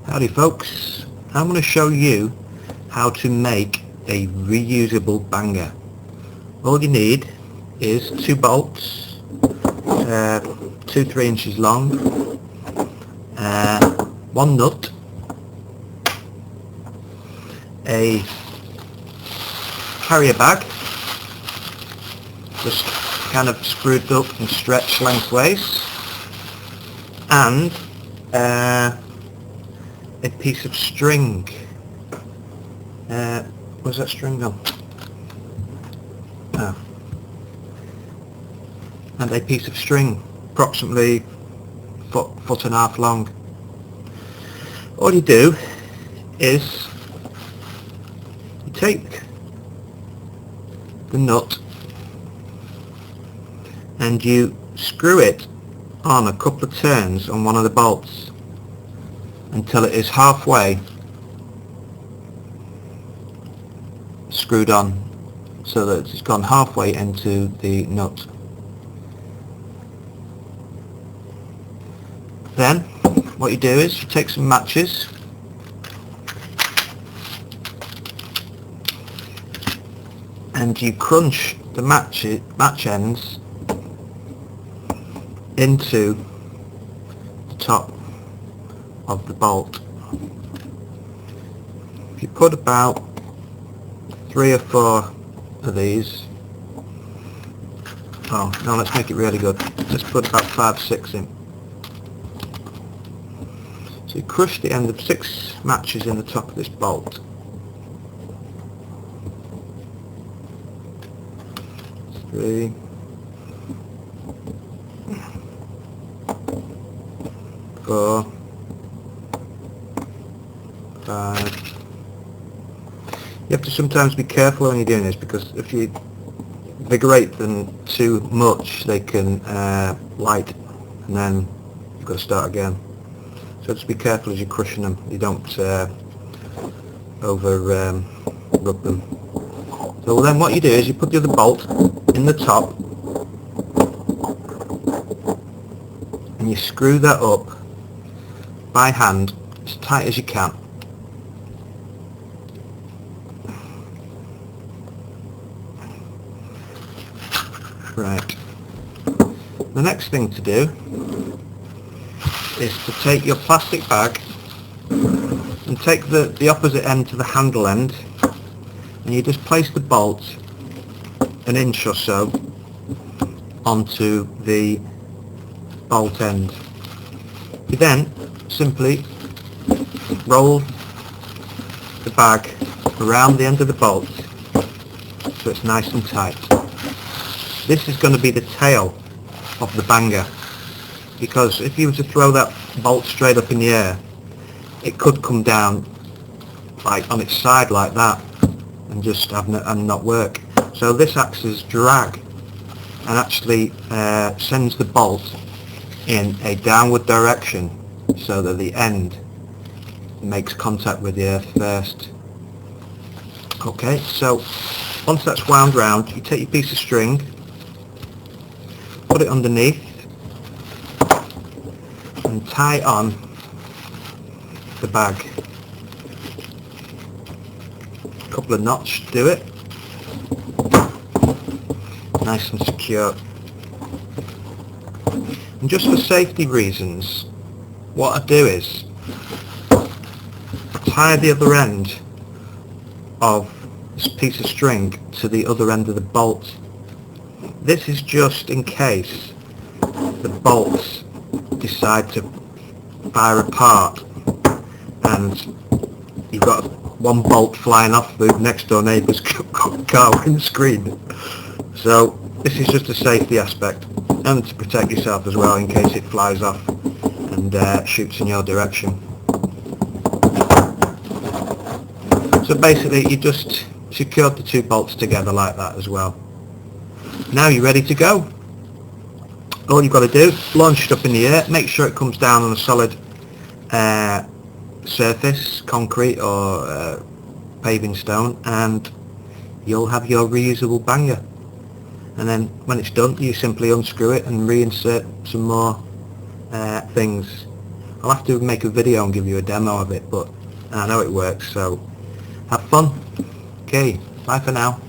Howdy folks, I'm going to show you how to make a reusable banger. All you need is 2 bolts, 2-3 inches long, 1 nut, a carrier bag, just kind of screwed up and stretched lengthways, and a piece of string. Where's that string gone? Oh. And a piece of string, approximately foot and a half long. All you do is you take the nut and you screw it on a couple of turns on one of the bolts until it is halfway screwed on, so that it's gone halfway into the nut. Then what you do is you take some matches and you crunch the match ends into the top of the bolt. If you put about 3 or 4 of these, oh no, let's make it really good, let's put about 5 or 6 in. So you crush the end of 6 matches in the top of this bolt. 3, 4, 5. You have to sometimes be careful when you're doing this, because if you vigorate them too much they can light, and then you've got to start again. So just be careful as you're crushing them, you don't over rub them. So then what you do is you put the other bolt in the top and you screw that up by hand as tight as you can. Right. The next thing to do is to take your plastic bag and take the opposite end to the handle end, and you just place the bolt 1 inch or so onto the bolt end. You then simply roll the bag around the end of the bolt so it's nice and tight. This is going to be the tail of the banger, because if you were to throw that bolt straight up in the air, it could come down like on its side like that and just and not work. So this acts as drag and actually sends the bolt in a downward direction so that the end makes contact with the earth first. Okay, so once that's wound round, you take your piece of string, put it underneath and tie it on the bag. A couple of knots should do it. Nice and secure. And just for safety reasons, what I do is I tie the other end of this piece of string to the other end of the bolt. This is just in case the bolts decide to fire apart and you've got one bolt flying off the next door neighbour's car windscreen. So this is just a safety aspect, and to protect yourself as well in case it flies off and shoots in your direction. So basically you just secured the 2 bolts together like that as well. Now you're ready to go. All you've got to do, launch it up in the air, make sure it comes down on a solid surface, concrete or paving stone, and you'll have your reusable banger. And then when it's done, you simply unscrew it and reinsert some more things. I'll have to make a video and give you a demo of it, but I know it works, so have fun. Okay, bye for now.